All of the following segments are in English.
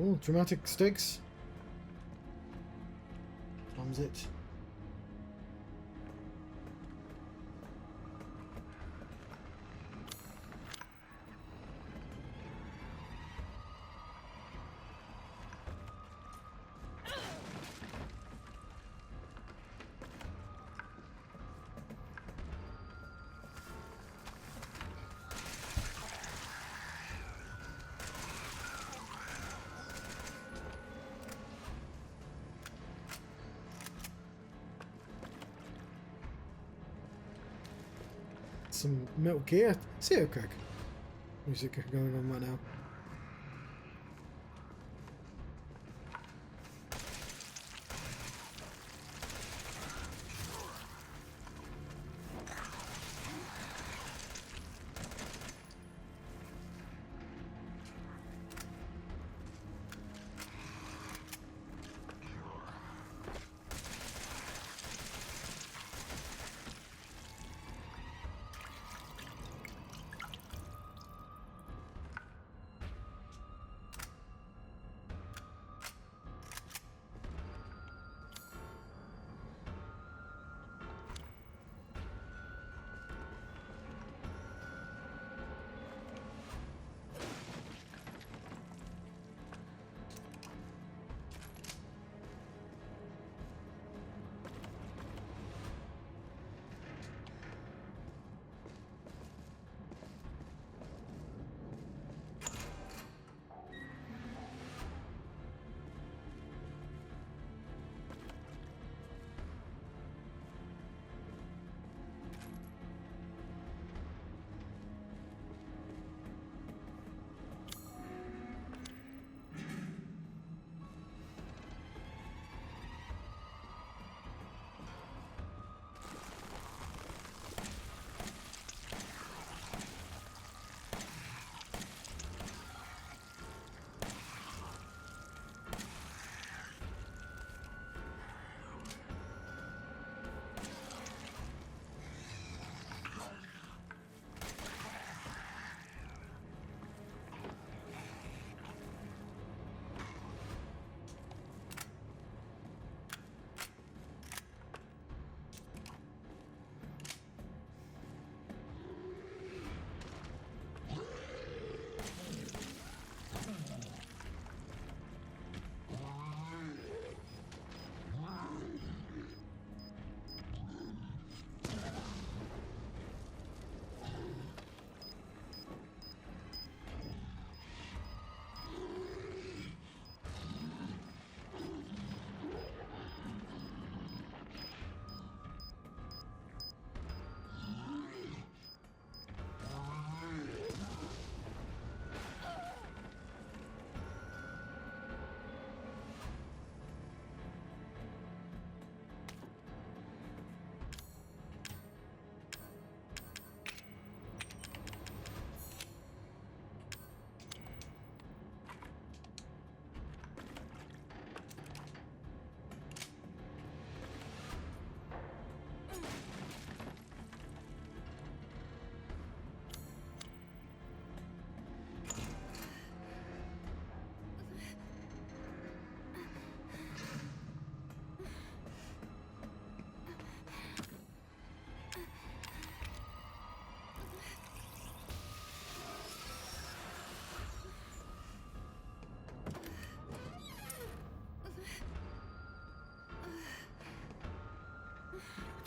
Oh, dramatic sticks. Comes it. Some Metal Gear Cook music going on right now.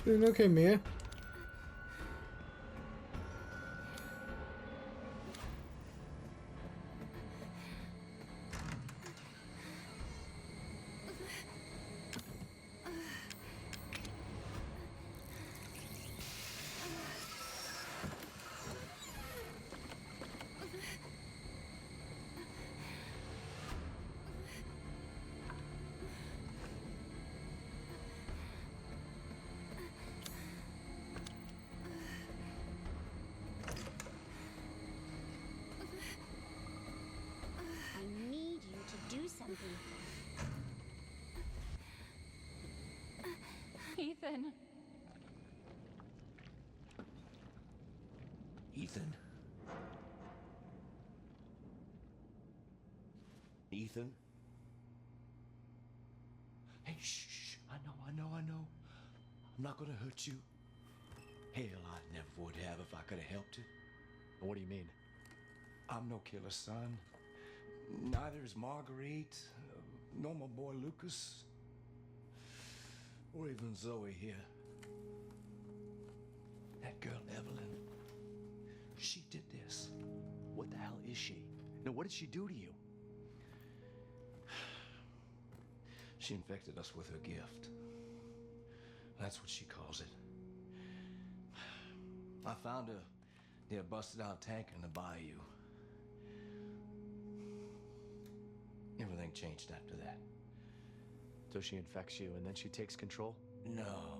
Doing okay, Mia. Ethan. Ethan? Ethan? I'm not gonna hurt you. Hell, I never would have if I could have helped it. What do you mean? I'm no killer, son. Neither is Marguerite, nor my boy Lucas, or even Zoe here. That girl, Evelyn, she did this. What the hell is she? No, what did she do to you? She infected us with her gift. That's what she calls it. I found her near a busted out tank in the bayou. Everything changed after that. So she infects you and then she takes control? No.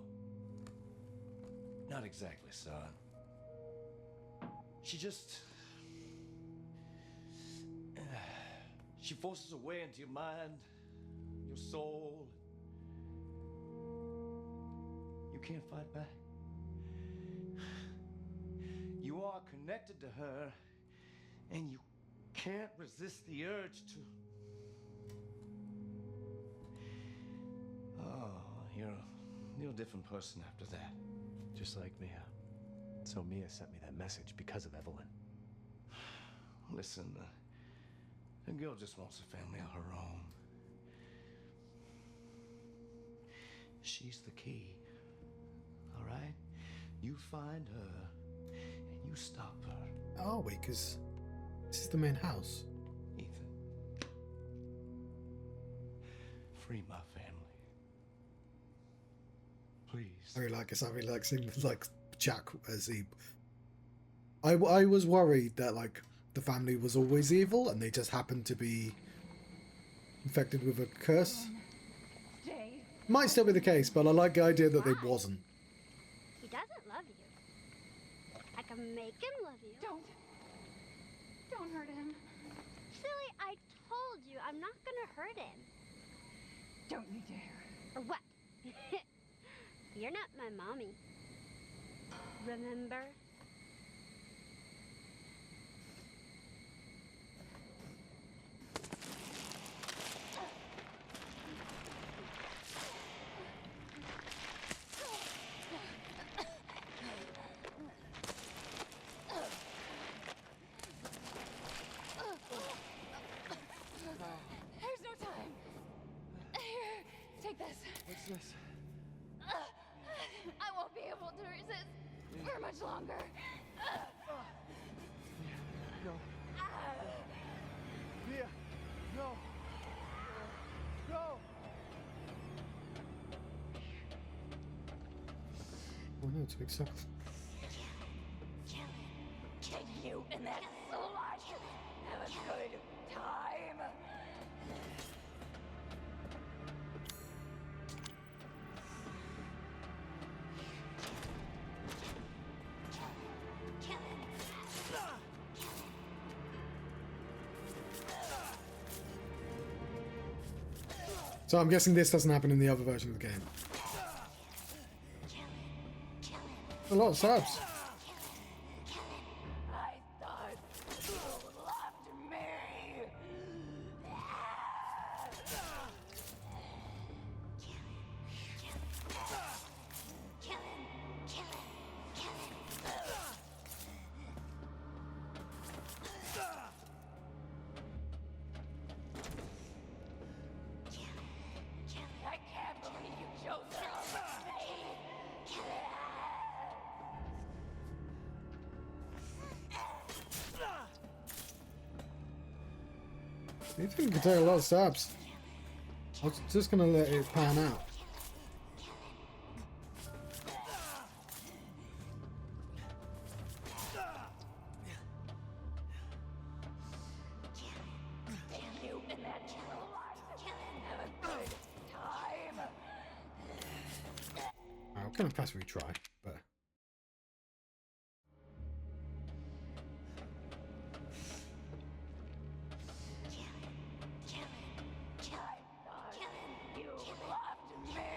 Not exactly, son. She just... she forces her way into your mind, your soul. You can't fight back. You are connected to her, and you can't resist the urge to... Oh, you're a different person after that. Just like Mia. So Mia sent me that message because of Evelyn. Listen, the girl just wants a family of her own. She's the key, all right? You find her, and you stop her. Are we? Because this is the main house. Ethan, free my family. Please. I really like it. I really like seeing like Jack as he. I was worried that like the family was always evil and they just happened to be infected with a curse. Stay. Might still be the case, but I like the idea that they wasn't. He doesn't love you. I can make him love you. Don't hurt him. Silly, I told you I'm not gonna hurt him. Don't you dare. Or what? You're not my mommy. Remember? There's no time. Here, take this. What's this? I won't be able to resist for much longer. No. Mia! No! No! Oh no, it's a big circle. Can you and that slut have a good time? So I'm guessing this doesn't happen in the other version of the game. A lot of subs. I thought you loved me. I can't believe you chose her over me. You think you can take a lot of subs? I was just gonna let it pan out. You and that slut have a good time. I'm gonna pass retry, but You loved me.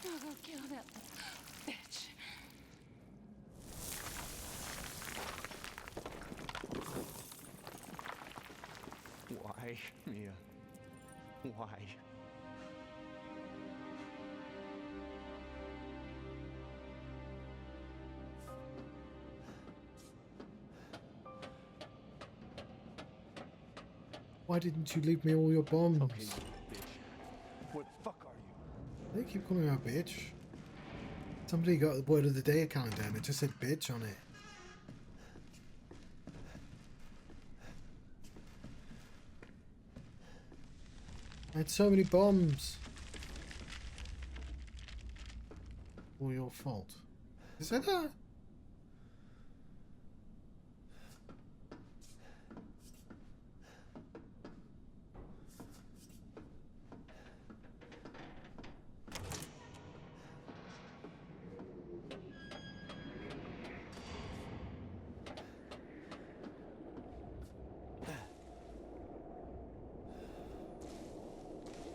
I'll go kill that bitch. Why, Mia? Why? Why didn't you leave me all your bombs? Okay, you bitch. What the fuck are you? They keep calling her a bitch. Somebody got the word of the day calendar and it just said bitch on it. I had so many bombs. All your fault. Is that that?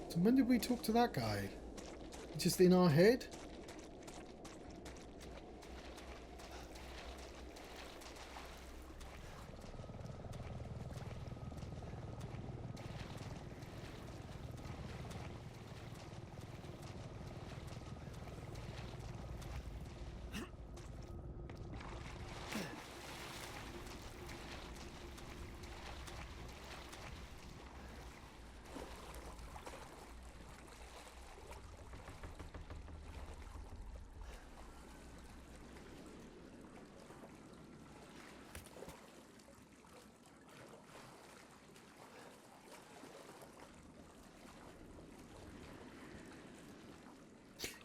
So when did we talk to that guy? Just in our head?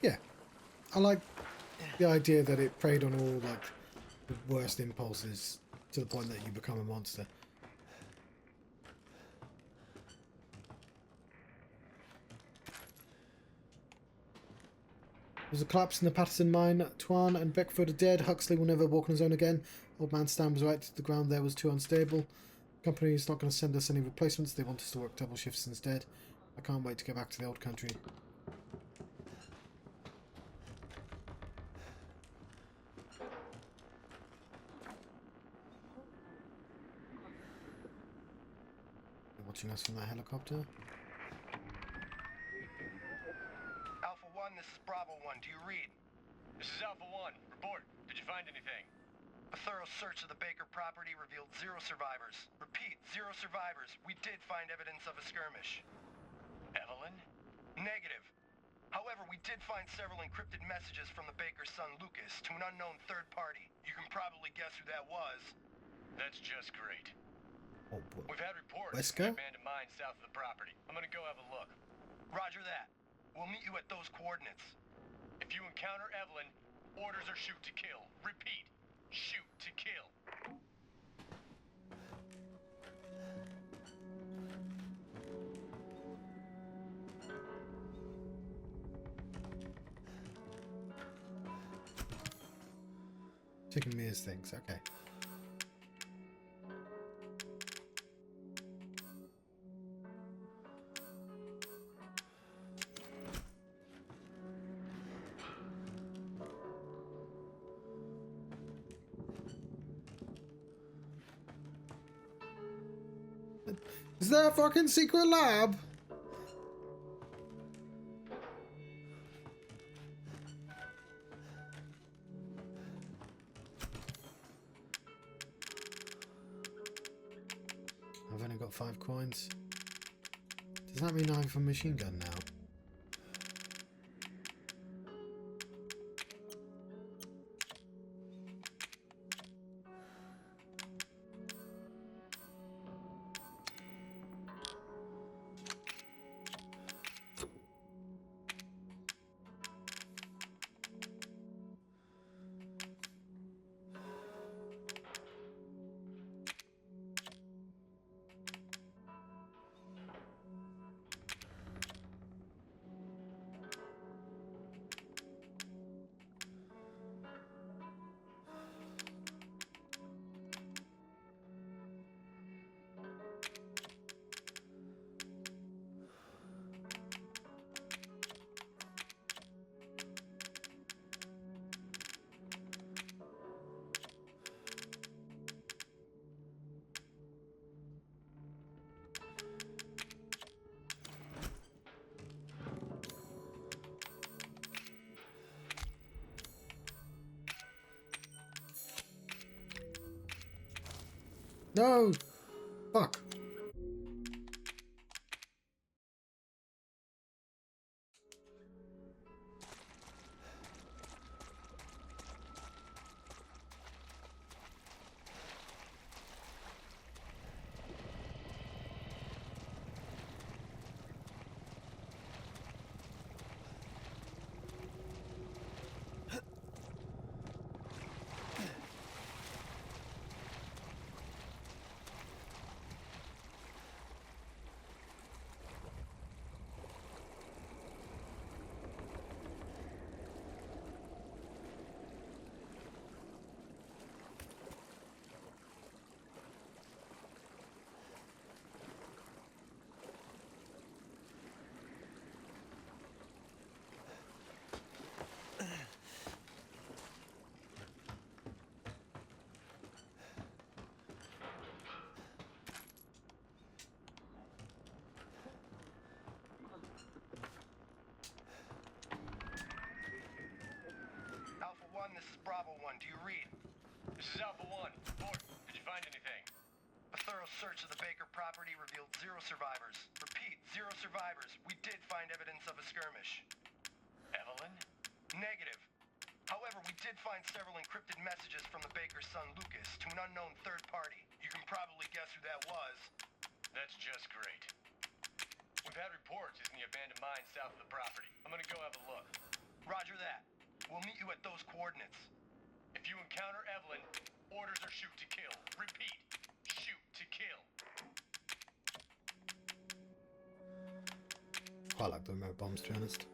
Yeah. I like the idea that it preyed on all like the worst impulses to the point that you become a monster. There's a collapse in the Patterson mine. Tuan and Beckford are dead. Huxley will never walk on his own again. Old man Stan was right. The ground there was too unstable. The company is not going to send us any replacements. They want us to work double shifts instead. I can't wait to get back to the old country. They're watching us from that helicopter. Alpha 1, this is Bravo 1. Do you read? This is Alpha 1. Report. Did you find anything? A thorough search of the Baker property revealed 0 survivors. Repeat, 0 survivors. We did find evidence of a skirmish. Evelyn? Negative. However, we did find several encrypted messages from the Baker's son Lucas to an unknown third party. You can probably guess who that was. That's just great. Oh, boy. We've had reports Wesker? of an abandoned mine south of the property. I'm gonna go have a look. Roger that. We'll meet you at those coordinates. If you encounter Evelyn, orders are shoot to kill. Repeat, shoot to kill. Taking me as things, okay. Is there a fucking secret lab? I've only got 5 coins. Does that mean I have a machine gun now? No! Fuck. Alpha 1, this is Bravo 1. Do you read? This is Alpha 1. Report. Did you find anything? A thorough search of the Baker property revealed 0 survivors. Repeat, 0 survivors. We did find evidence of a skirmish. Evelyn? Negative. However, we did find several encrypted messages from the baker's son, Lucas, to an unknown third party. You can probably guess who that was. That's just great. We've had reports in the abandoned mine south of the property. I'm gonna go have a look. Roger that. We'll meet you at those coordinates. If you encounter Evelyn, orders are shoot to kill. Repeat, shoot to kill. I like the remote bombs, to be honest.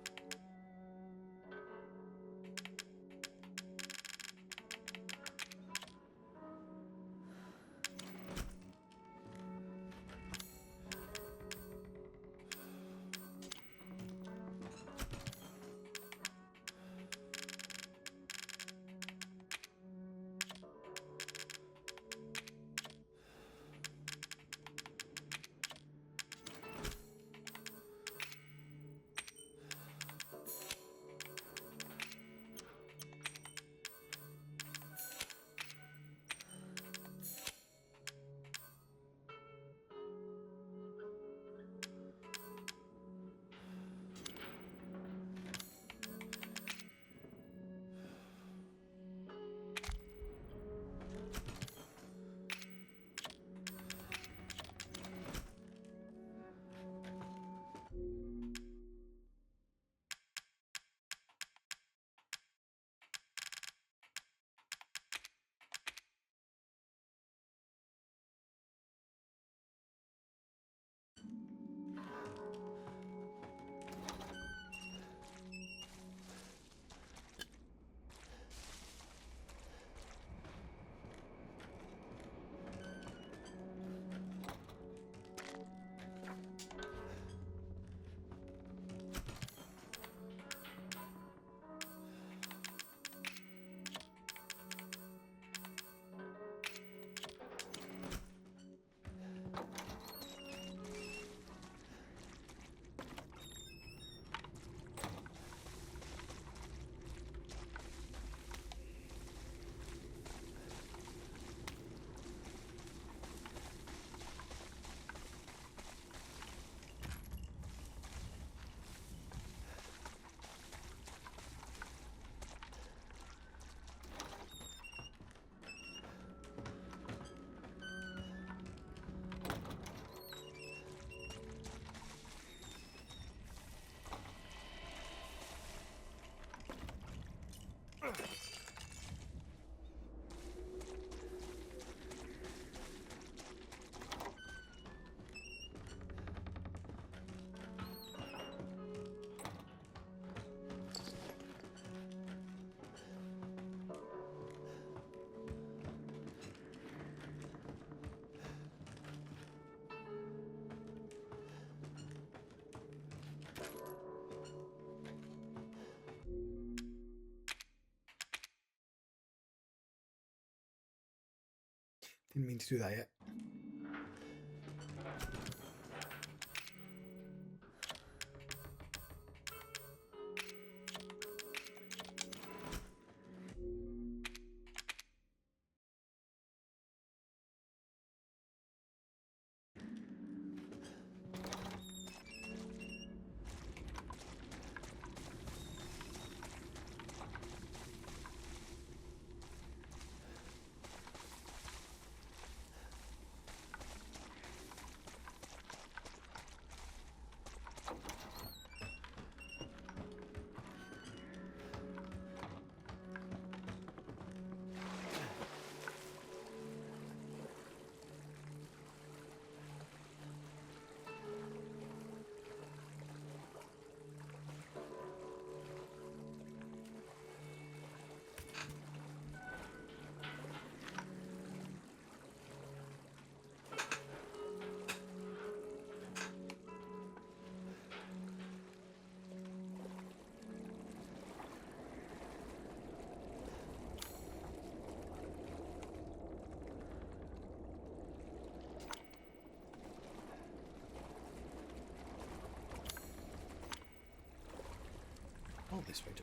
Didn't mean to do that yet. this way too.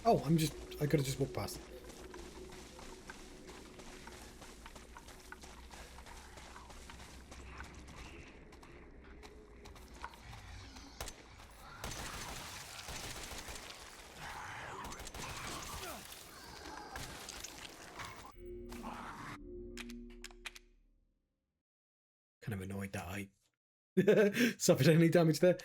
Oh, I could have just walked past. Kind of annoyed that I suffered any damage there.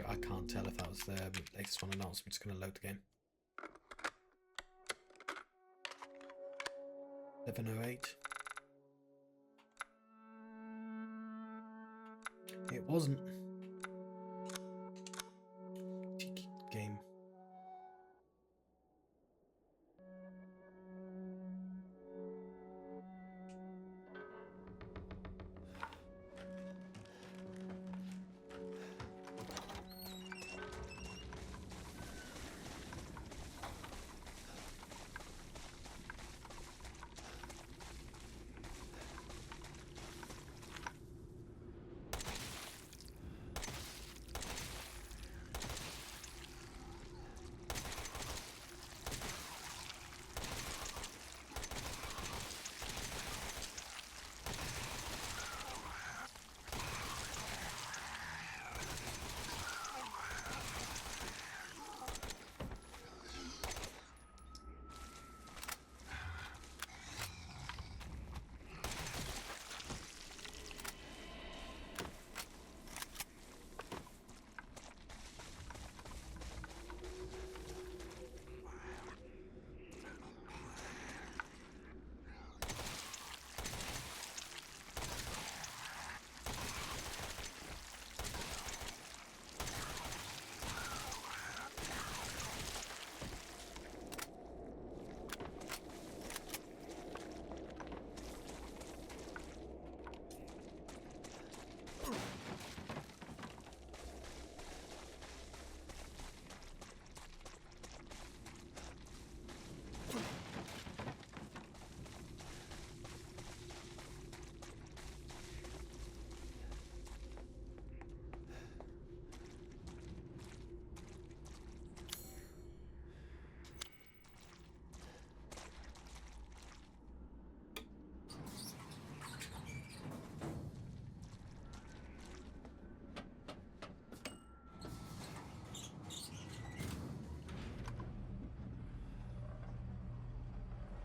I can't tell if that was the latest one or not, so I'm just going to load the game. 1108. It wasn't. Cheeky game.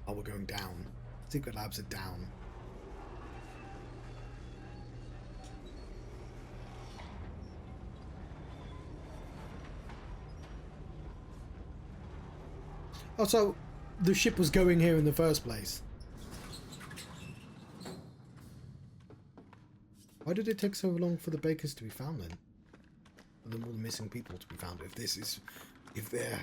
Oh, we're going down. Secret labs are down. Oh, so the ship was going here in the first place. Why did it take so long for the bakers to be found then? And then all the missing people to be found, if they're...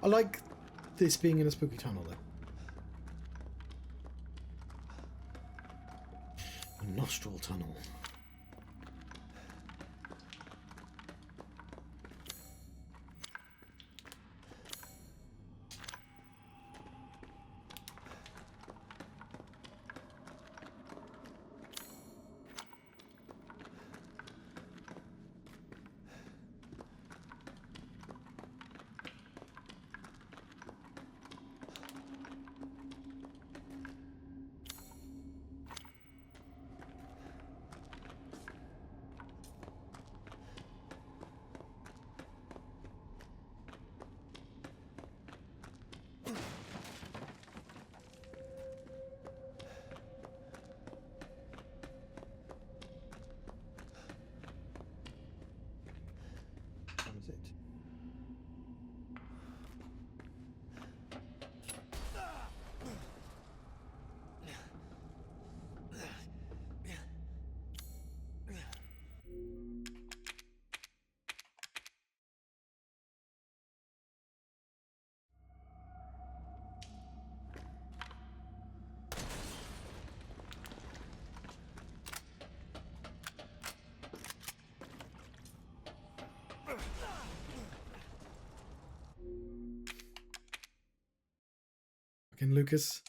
I like this being in a spooky tunnel, though. A nostril tunnel. That was it. Fucking Lucas.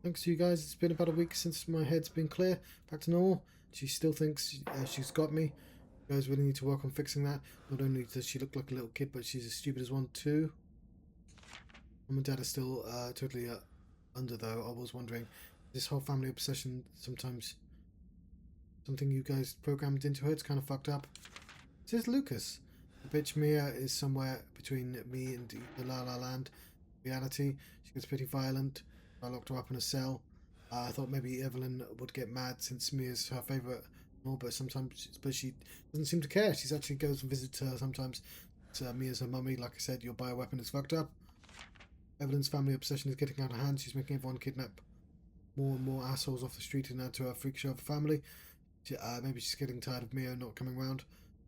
Thanks to you guys. It's been about a week since my head's been clear. Back to normal. She still thinks she's got me. You guys really need to work on fixing that. Not only does she look like a little kid, but she's as stupid as one too. Mum and Dad are still totally under though. I was wondering, this whole family obsession sometimes something you guys programmed into her. It's kind of fucked up. This is Lucas. The bitch Mia is somewhere between me and the La La Land reality. She gets pretty violent. I locked her up in a cell. I thought maybe Evelyn would get mad since Mia's her favourite, but she doesn't seem to care. She actually goes and visits her sometimes. Mia's her mummy. Like I said, your bioweapon is fucked up. Evelyn's family obsession is getting out of hand. She's making everyone kidnap more and more assholes off the street and add to her freak show of a family. Maybe she's getting tired of Mia not coming round.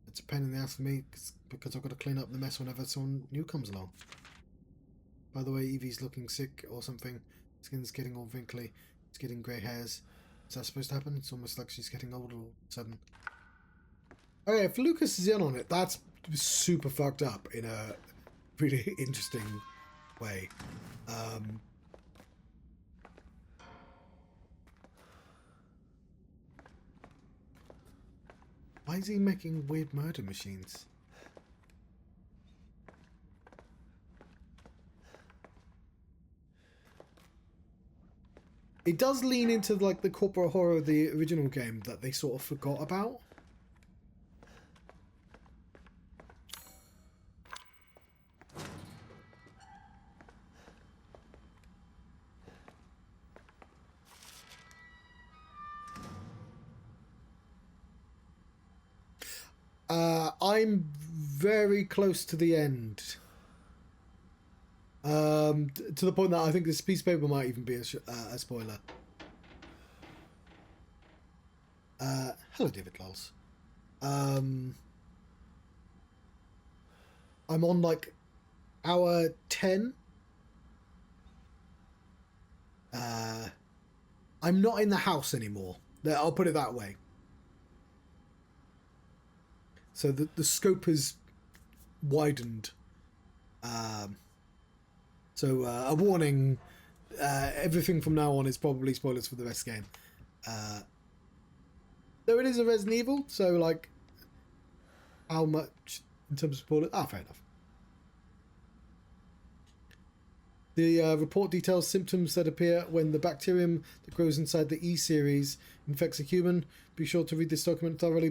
It's a pain in the ass for me because I've got to clean up the mess whenever someone new comes along. By the way, Evie's looking sick or something. Skin's getting all wrinkly. She's getting grey hairs. Is that supposed to happen? It's almost like she's getting older all of a sudden. Okay, if Lucas is in on it, that's super fucked up in a really interesting way. Why is he making weird murder machines? It does lean into like the corporate horror of the original game that they sort of forgot about. I'm very close to the end. To the point that I think this piece of paper might even be a spoiler. Hello, David Lols. I'm on like hour 10. I'm not in the house anymore. I'll put it that way. So the scope has widened. So a warning, everything from now on is probably spoilers for the rest of the game. Though it is a Resident Evil, so like, how much in terms of spoilers? Fair enough. The report details symptoms that appear when the bacterium that grows inside the E-series infects a human. Be sure to read this document thoroughly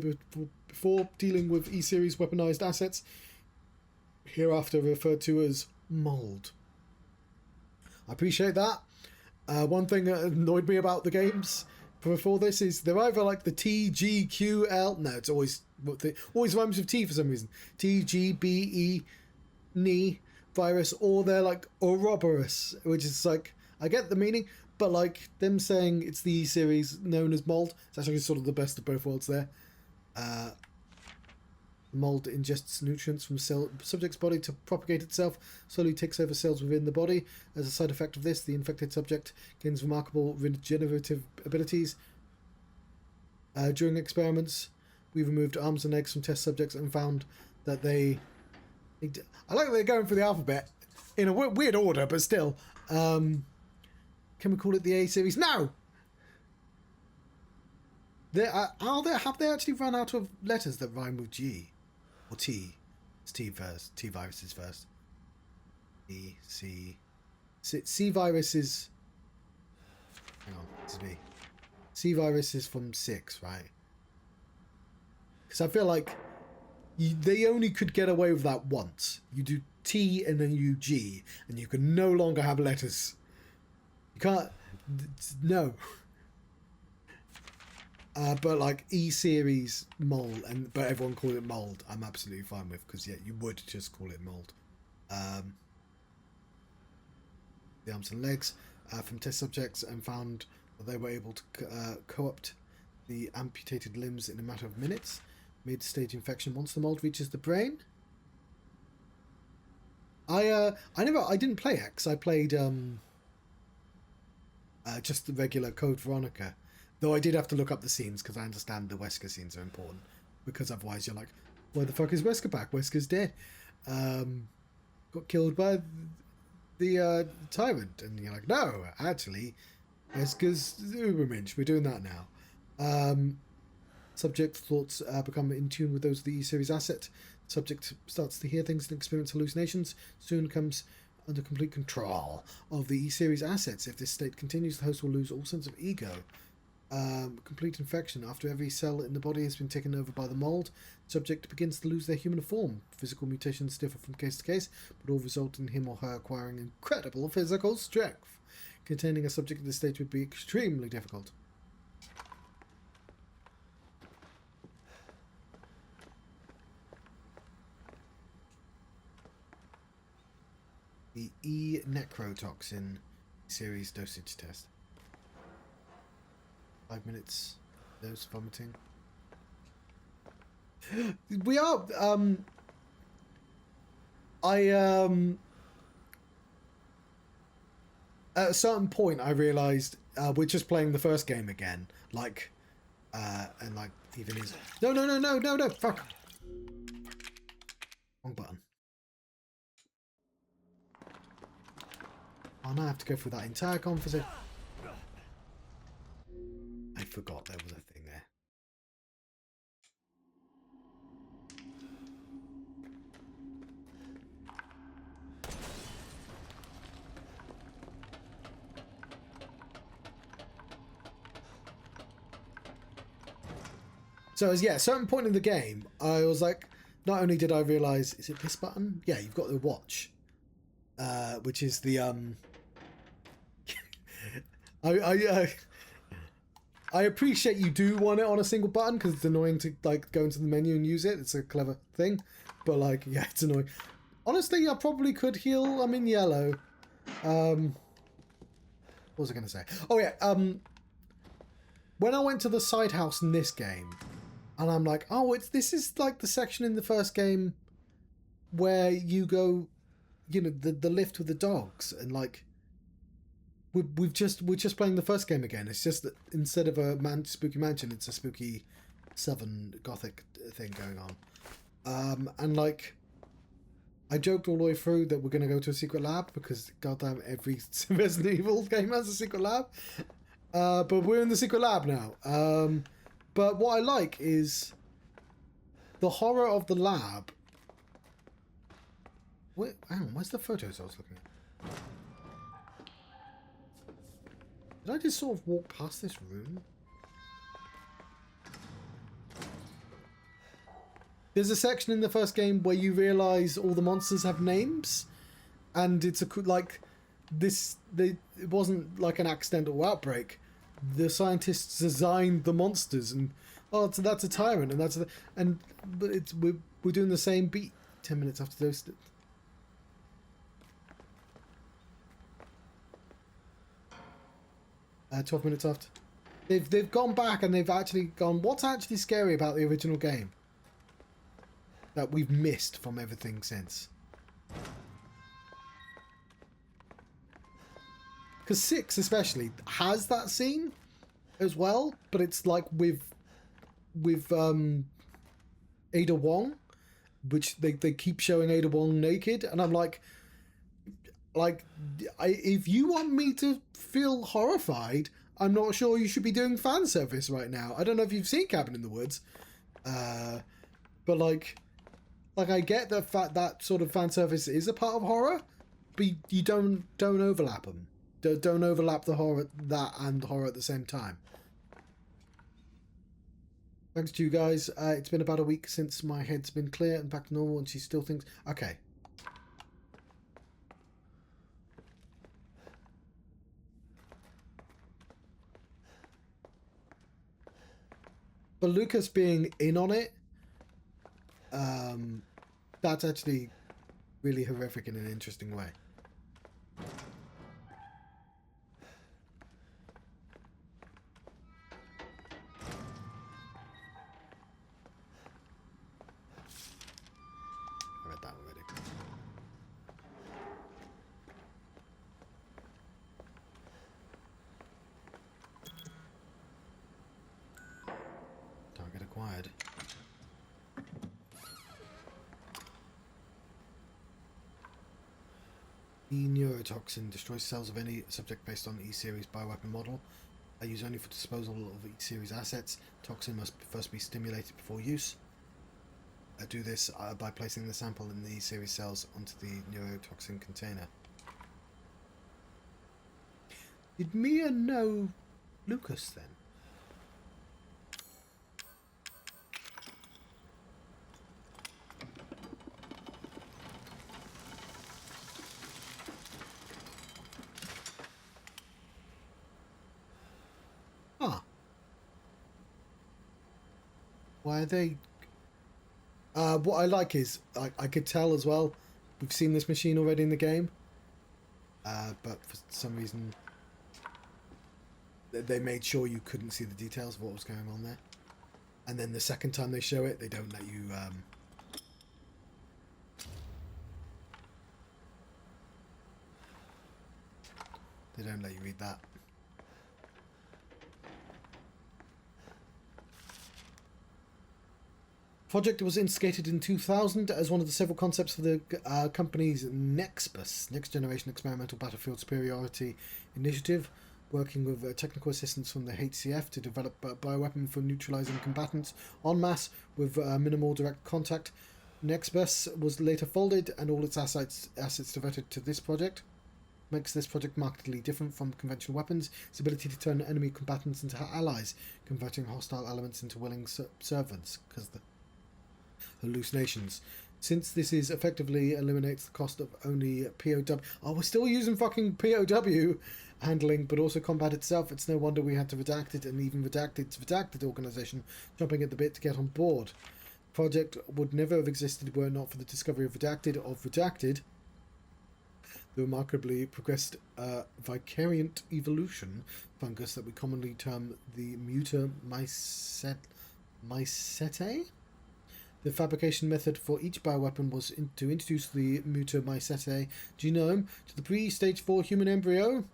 before dealing with E-series weaponized assets, hereafter referred to as mold. I appreciate that. One thing that annoyed me about the games before this is they're either like the T, G, Q, L. No, it's always always rhymes with T for some reason. T, G, B, E, Ni virus, or they're like Ouroboros, which is like I get the meaning, but like them saying it's the E series known as mold. It's actually sort of the best of both worlds there. Mold ingests nutrients from subject's body to propagate itself, slowly takes over cells within the body. As a side effect of this, the infected subject gains remarkable regenerative abilities. During experiments, we removed arms and legs from test subjects and found that I like that they're going through the alphabet in a weird order, but still. Can we call it the A series? No! Have they actually run out of letters that rhyme with G? Or T? It's T first. T virus is first. E, C. C virus is... Hang on, this is B. C virus is from 6, right? Because I feel like they only could get away with that once. You do T and then you G, and you can no longer have letters. You can't... No. But like E series mold, but everyone call it mold. I'm absolutely fine with, because yeah, you would just call it mold. The arms and legs from test subjects and found that they were able to co-opt the amputated limbs in a matter of minutes. Mid-stage infection. Once the mold reaches the brain. I didn't play X. I played just the regular Code Veronica. Though I did have to look up the scenes because I understand the Wesker scenes are important. Because otherwise you're like, why the fuck is Wesker back? Wesker's dead. Got killed by the tyrant. And you're like, no, actually, Wesker's Ubermensch. We're doing that now. Subject thoughts become in tune with those of the E-Series asset. Subject starts to hear things and experience hallucinations. Soon comes under complete control of the E-Series assets. If this state continues, the host will lose all sense of ego. Complete infection. After every cell in the body has been taken over by the mold, the subject begins to lose their human form. Physical mutations differ from case to case, but all result in him or her acquiring incredible physical strength. Containing a subject at this stage would be extremely difficult. The E-Neurotoxin series dosage test. 5 minutes. Those vomiting. We are. At a certain point, I realised we're just playing the first game again. Like, and like even his. No! Fuck. Wrong button. Oh, now I have to go through that entire conversation. I forgot there was a thing there. So, yeah, at a certain point in the game, I was like, not only did I realise, is it this button? Yeah, you've got the watch, which is the I appreciate you do want it on a single button because it's annoying to like go into the menu and use it. It's a clever thing, but like, yeah, it's annoying. Honestly, I probably could heal. I'm in yellow. What was I going to say? Oh yeah. When I went to the side house in this game, and I'm like, oh, this is like the section in the first game where you go, you know, the lift with the dogs, and like. We're just playing the first game again. It's just that instead of a spooky mansion, it's a spooky southern gothic thing going on. And like, I joked all the way through that we're going to go to a secret lab because goddamn every Resident Evil game has a secret lab. But we're in the secret lab now. But what I like is the horror of the lab. Hang on, where's the photos I was looking at? Did I just sort of walk past this room? There's a section in the first game where you realise all the monsters have names, and it's like this. It wasn't like an accidental outbreak. the scientists designed the monsters, and oh, so that's a tyrant, and but we're doing the same beat 10 minutes after those. 12 minutes after. They've gone back and they've actually gone, what's actually scary about the original game that we've missed from everything since? Because 6 especially has that scene as well, but it's like with Ada Wong, which they keep showing Ada Wong naked, and I'm like, if you want me to feel horrified, I'm not sure you should be doing fan service right now. I don't know if you've seen Cabin in the Woods, but like I get the fact that sort of fan service is a part of horror, but you don't overlap them. Don't overlap the horror, that and horror at the same time. Thanks to you guys. It's been about a week since my head's been clear and back to normal, and she still thinks okay. But Lucas being in on it, that's actually really horrific in an interesting way. I read that already. Target acquired. E-Neurotoxin destroys cells of any subject based on E-Series bioweapon model. Used only for disposal of E-Series assets. Toxin must first be stimulated before use. Do this by placing the sample in the E-Series cells onto the neurotoxin container. Did Mia know Lucas then? Huh. Why are they... what I like is, I could tell as well, we've seen this machine already in the game, but for some reason they made sure you couldn't see the details of what was going on there. And then the second time they show it, they don't let you... they don't let you read that. Project was instigated in 2000 as one of the several concepts for the company's NEXBUS, Next Generation Experimental Battlefield Superiority Initiative, working with technical assistance from the HCF to develop a bioweapon for neutralizing combatants en masse with minimal direct contact. NEXBUS was later folded and all its assets diverted to this project. Makes this project markedly different from conventional weapons. Its ability to turn enemy combatants into allies, converting hostile elements into willing servants, because the hallucinations. Since this is effectively eliminates the cost of only POW. Oh, we're still using fucking POW handling, but also combat itself. It's no wonder we had to redact it, and even redacted's redacted organization jumping at the bit to get on board. Project would never have existed were it not for the discovery of redacted, the remarkably progressed vicariant evolution fungus that we commonly term the Mutamycete. The fabrication method for each bioweapon was to introduce the Mutamycete genome to the pre-stage 4 human embryo,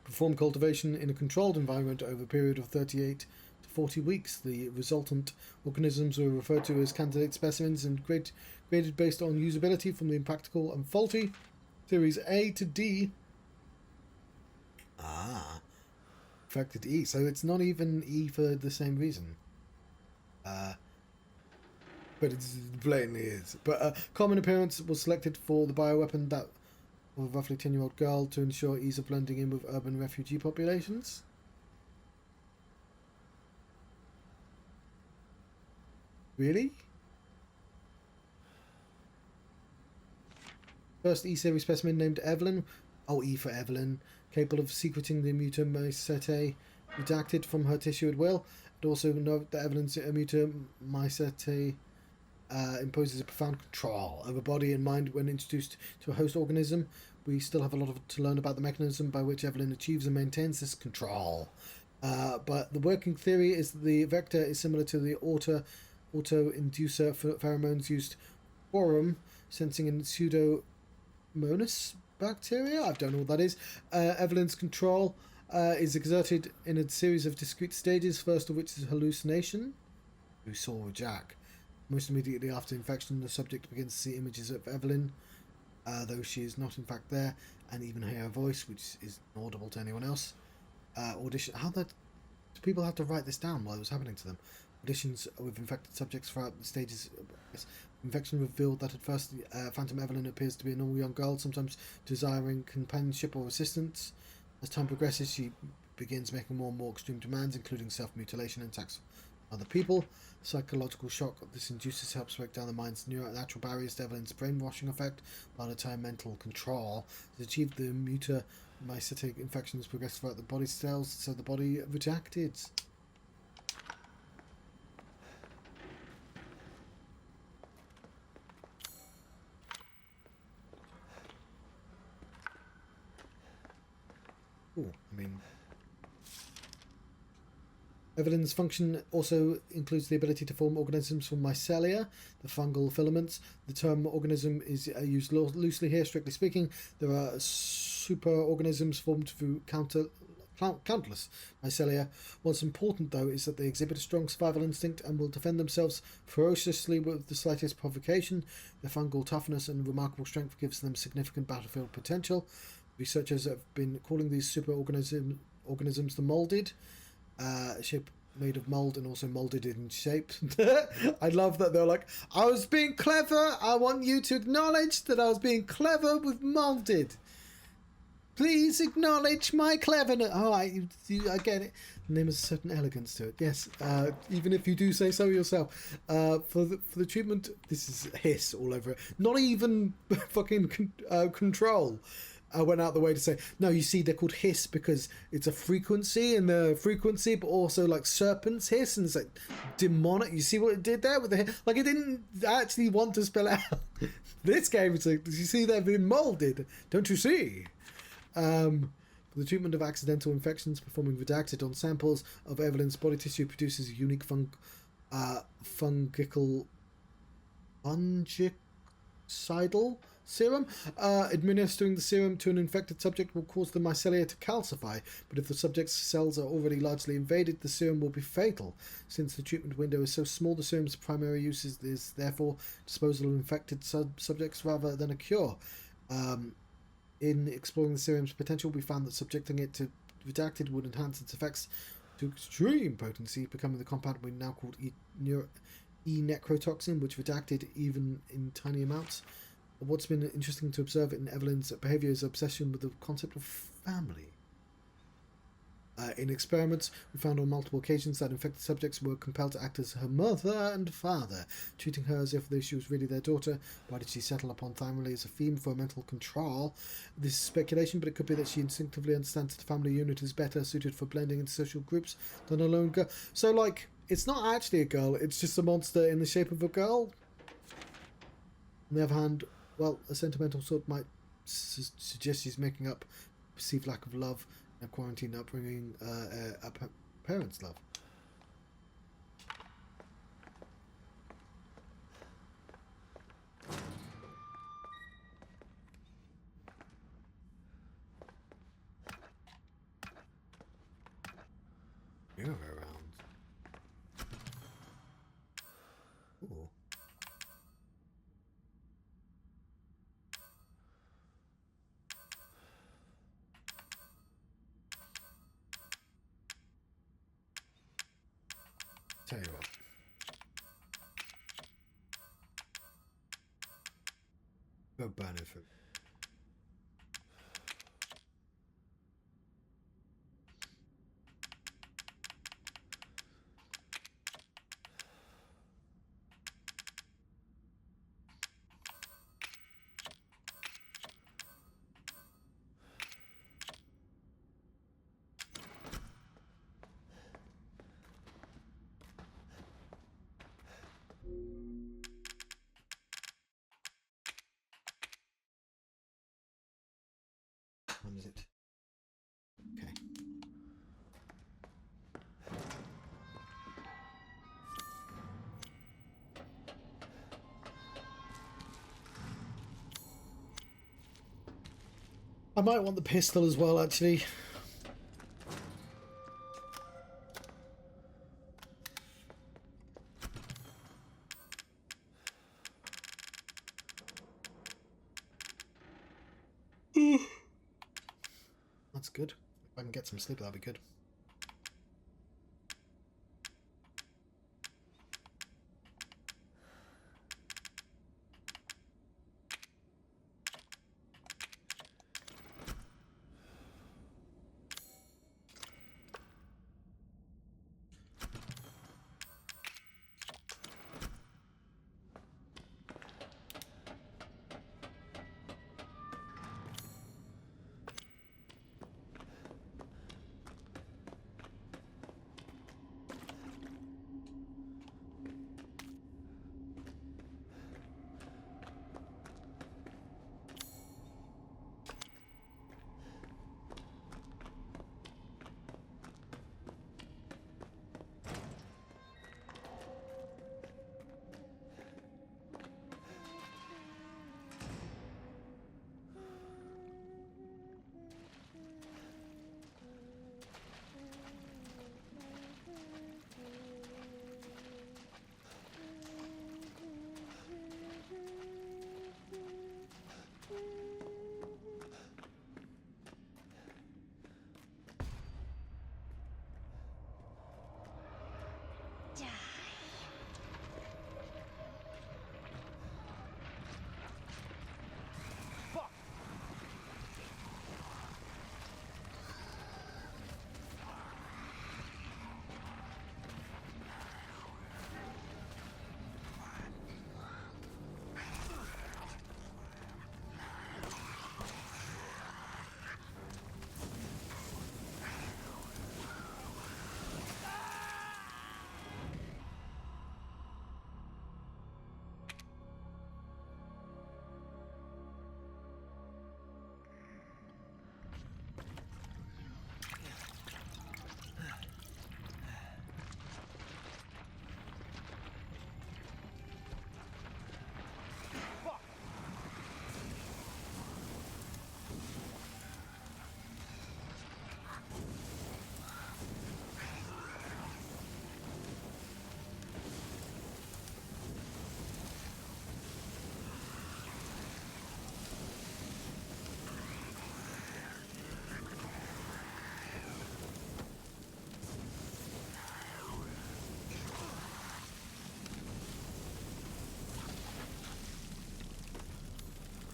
perform cultivation in a controlled environment over a period of 38 to 40 weeks. The resultant organisms were referred to as candidate specimens and graded based on usability from the impractical and faulty Series A to D. Affected E, so it's not even E for the same reason. But it blatantly is. But common appearance was selected for the bioweapon that of a roughly 10-year-old girl to ensure ease of blending in with urban refugee populations. Really? First E-Series specimen named Evelyn, oh, E for Evelyn, capable of secreting the mutamycete redacted from her tissue at will. And also note that evidence that mutamycete imposes a profound control over body and mind when introduced to a host organism. We still have a lot to learn about the mechanism by which Evelyn achieves and maintains this control. But the working theory is that the vector is similar to the auto-inducer pheromones used quorum, sensing in Pseudomonas bacteria. I don't know what that is. Evelyn's control is exerted in a series of discrete stages, first of which is hallucination. We saw Jack. Most immediately after infection, the subject begins to see images of Evelyn, though she is not in fact there, and even hear her voice, which is inaudible to anyone else. Audition. How do people have to write this down while it was happening to them? Auditions with infected subjects throughout the stages. Infection revealed that at first Phantom Evelyn appears to be a normal young girl, sometimes desiring companionship or assistance. As time progresses, she begins making more and more extreme demands, including self-mutilation and attacks on other people. Psychological shock this induces helps break down the mind's natural barriers to Evelyn's brainwashing effect, while the time mental control has achieved. The mutamycetic infections progress throughout the body cells, so the body retracted. Ooh, I mean, Evelyn's function also includes the ability to form organisms from mycelia, the fungal filaments. The term organism is used loosely here, strictly speaking. There are superorganisms formed through countless mycelia. What's important, though, is that they exhibit a strong survival instinct and will defend themselves ferociously with the slightest provocation. Their fungal toughness and remarkable strength gives them significant battlefield potential. Researchers have been calling these superorganisms the molded. Shape made of mold and also molded in shape. I love that they're like, I was being clever. I want you to acknowledge that I was being clever with molded. Please acknowledge my cleverness. Oh, I get it. The name has a certain elegance to it. Yes, even if you do say so yourself. For the treatment, this is hiss all over it. Not even fucking control. I went out the way to say, no, you see, they're called hiss because it's a frequency, and the frequency, but also like serpents hiss, and it's like demonic. You see what it did there with the hiss? Like, it didn't actually want to spell it out. This game, it's like, you see, they've been molded. Don't you see? For the treatment of accidental infections, performing redacted on samples of Evelyn's body tissue produces a unique fungicidal serum. Administering the serum to an infected subject will cause the mycelia to calcify, but if the subject's cells are already largely invaded, the serum will be fatal. Since the treatment window is so small, the serum's primary use is therefore disposal of infected subjects rather than a cure. In exploring the serum's potential, we found that subjecting it to redacted would enhance its effects to extreme potency, becoming the compound we now called E-Neurotoxin, which redacted even in tiny amounts. What's been interesting to observe in Evelyn's behaviour is obsession with the concept of family. In experiments, we found on multiple occasions that infected subjects were compelled to act as her mother and father, treating her as if she was really their daughter. Why did she settle upon family as a theme for mental control? This is speculation, but it could be that she instinctively understands that the family unit is better suited for blending into social groups than a lone girl. So, like, it's not actually a girl, it's just a monster in the shape of a girl. On the other hand, well, a sentimental sort might suggest she's making up perceived lack of love and quarantine upbringing, a parents' love. You're around. Ooh. Tell you what. Go burn it for. I might want the pistol as well, actually. That's good. If I can get some sleep, that'll be good.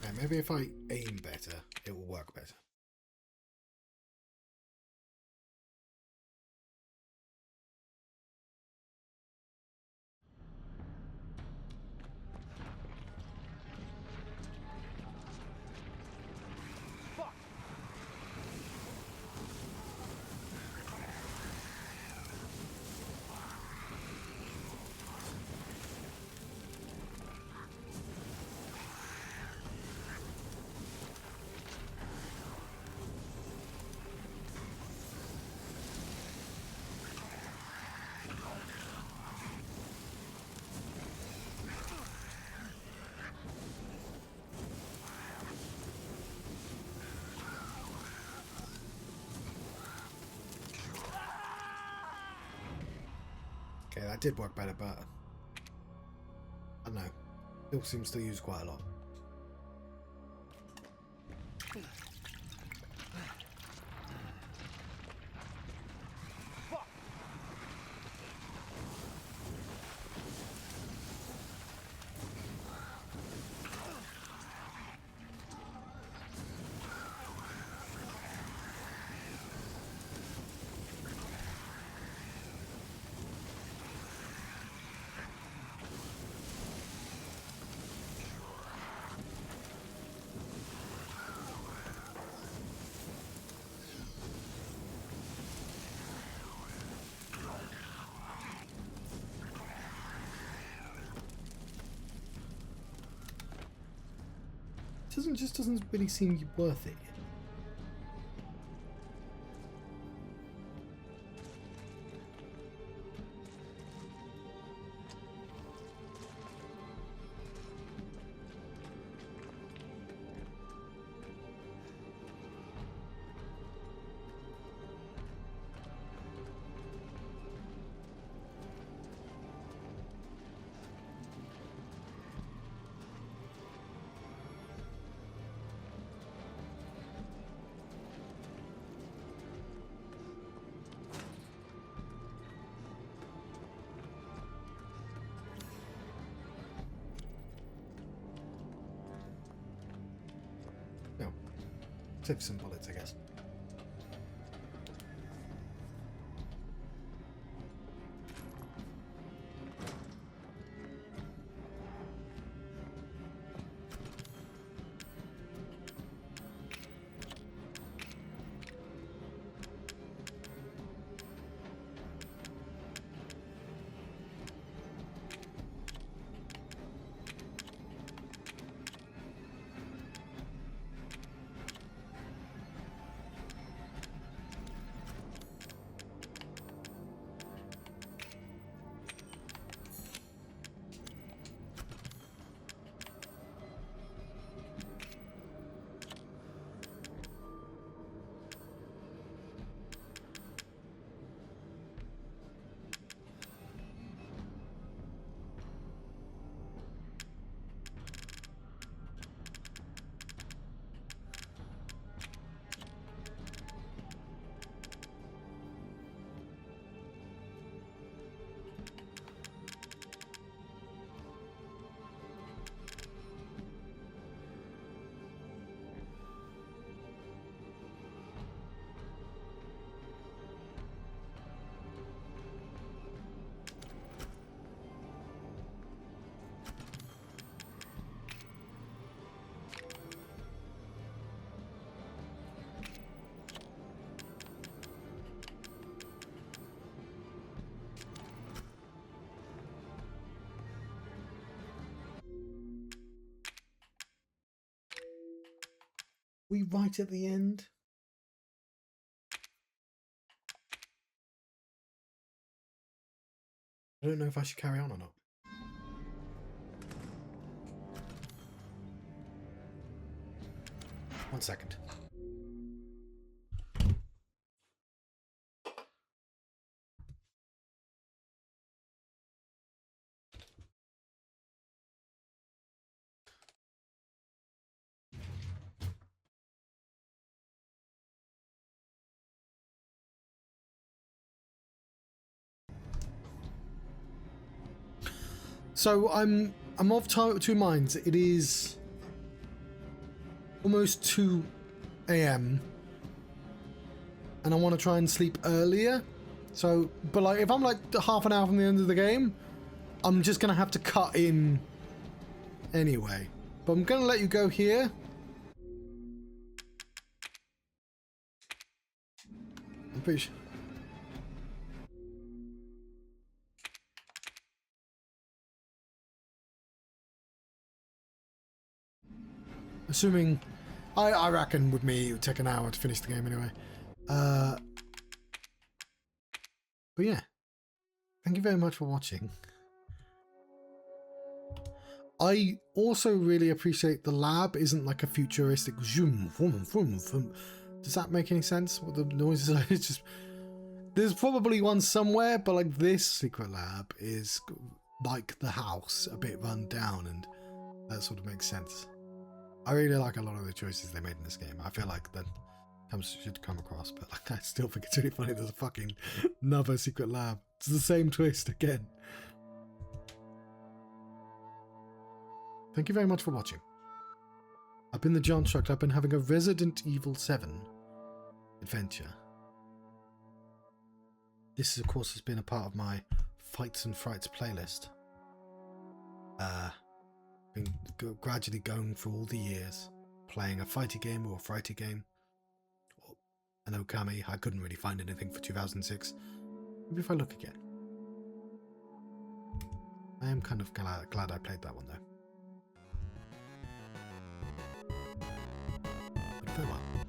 Yeah, maybe if I aim better, it will work better. Okay, that did work better, but I don't know. Still seems to use quite a lot. Just doesn't really seem worth it. Save some bullets, I guess. We right at the end? I don't know if I should carry on or not. One second. So I'm of two minds. It is almost 2 a.m. and I want to try and sleep earlier. So, but like if I'm like half an hour from the end of the game, I'm just gonna have to cut in anyway. But I'm gonna let you go here. I'm pretty sure. Assuming, I reckon with me it would take an hour to finish the game anyway. But yeah, thank you very much for watching. I also really appreciate the lab isn't like a futuristic zoom, vroom, vroom, vroom. Does that make any sense? What the noises are? It's just, there's probably one somewhere, but like this secret lab is like the house, a bit run down, and that sort of makes sense. I really like a lot of the choices they made in this game. I feel like that should come across, but like, I still think it's really funny. There's a fucking another secret lab. It's the same twist again. Thank you very much for watching. I've been the Johnstruct. I've been having a Resident Evil 7 adventure. This, of course, has been a part of my Fights and Frights playlist. Been gradually going through all the years, playing a fighty game or a frighty game. An Okami. I couldn't really find anything for 2006. Maybe if I look again. I am kind of glad I played that one though. But farewell.